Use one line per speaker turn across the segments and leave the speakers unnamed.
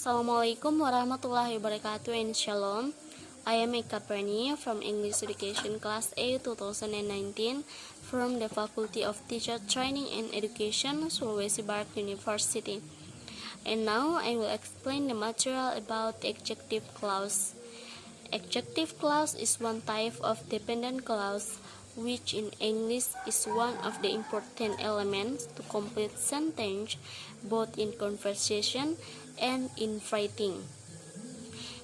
Assalamualaikum warahmatullahi wabarakatuh and Shalom. I am Eka Apreni from English Education Class A 2019 from the Faculty of Teacher Training and Education, Sulawesi Barat University. And now I will explain the material about adjective clause. Adjective clause is one type of dependent clause, which in English is one of the important elements to complete sentence, both in conversation and in writing.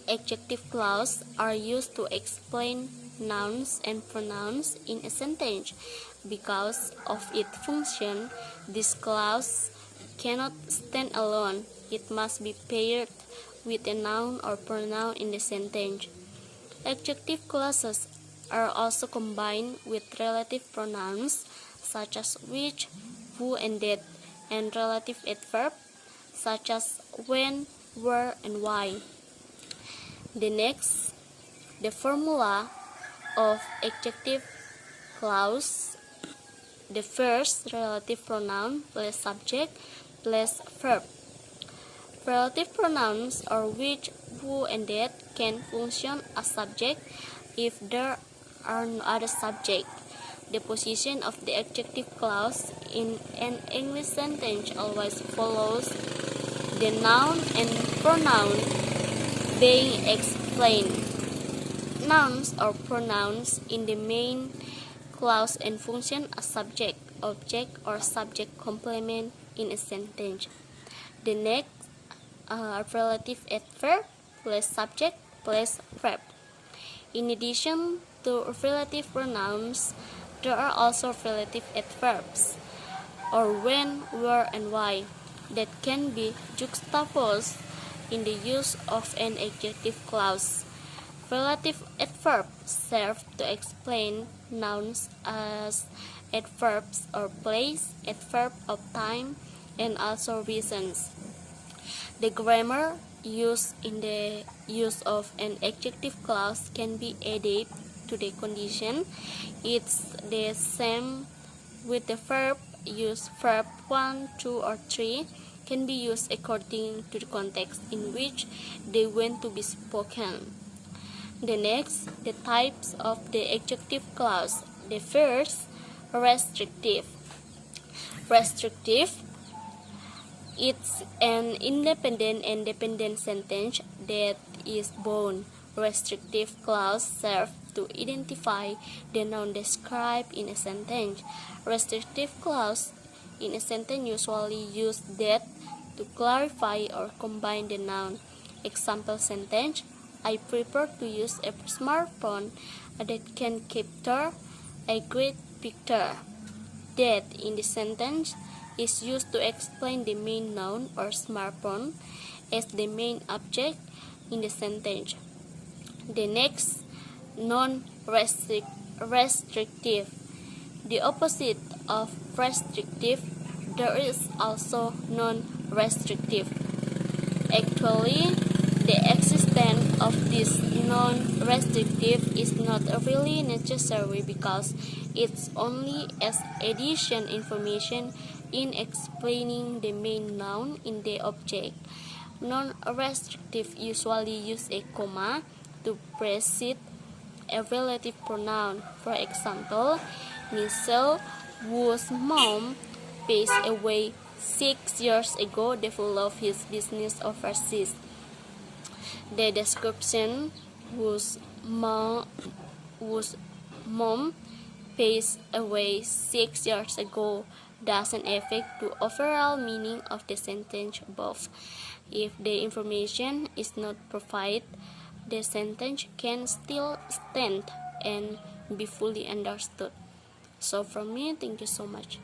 Adjective clause are used to explain nouns and pronouns in a sentence. Because of its function, this clause cannot stand alone. It must be paired with a noun or pronoun in the sentence. Adjective clauses are also combined with relative pronouns such as which, who, and that, and relative adverbs such as when, where, and why. The formula of adjective clause: the first, relative pronoun plus subject plus verb. Relative pronouns or which, who, and that can function as subject if there are no other subject. The position of the adjective clause in an English sentence always follows the noun and pronoun being explained. Nouns or pronouns in the main clause and function as subject, object, or subject complement in a sentence. The next relative adverb plus subject plus verb. In addition to relative pronouns, there are also relative adverbs, or when, where, and why, that can be juxtaposed in the use of an adjective clause. Relative adverbs serve to explain nouns as adverbs of place, adverb of time, and also reasons. The grammar used in the use of an adjective clause can be added to the condition. It's the same with the verb. Use verb 1, 2, or 3 can be used according to the context in which they want to be spoken. The types of the adjective clause. The first, restrictive. Restrictive, it's an independent and dependent sentence that is bound. Restrictive clause serve to identify the noun described in a sentence. Restrictive clause in a sentence usually use that to clarify or combine the noun. Example sentence: I prefer to use a smartphone that can capture a great picture. That in the sentence is used to explain the main noun or smartphone as the main object in the sentence. The next, non-restrictive. The opposite of restrictive, there is also non-restrictive. Actually, the existence of this non-restrictive is not really necessary because it's only as addition information in explaining the main noun in the object. Non-restrictive usually use a comma to precede a relative pronoun. For example, Michelle, whose mom passed away 6 years ago, developed his business overseas. The description whose mom passed away 6 years ago doesn't affect the overall meaning of the sentence above. If the information is not provided, the sentence can still stand and be fully understood. So from me, thank you so much.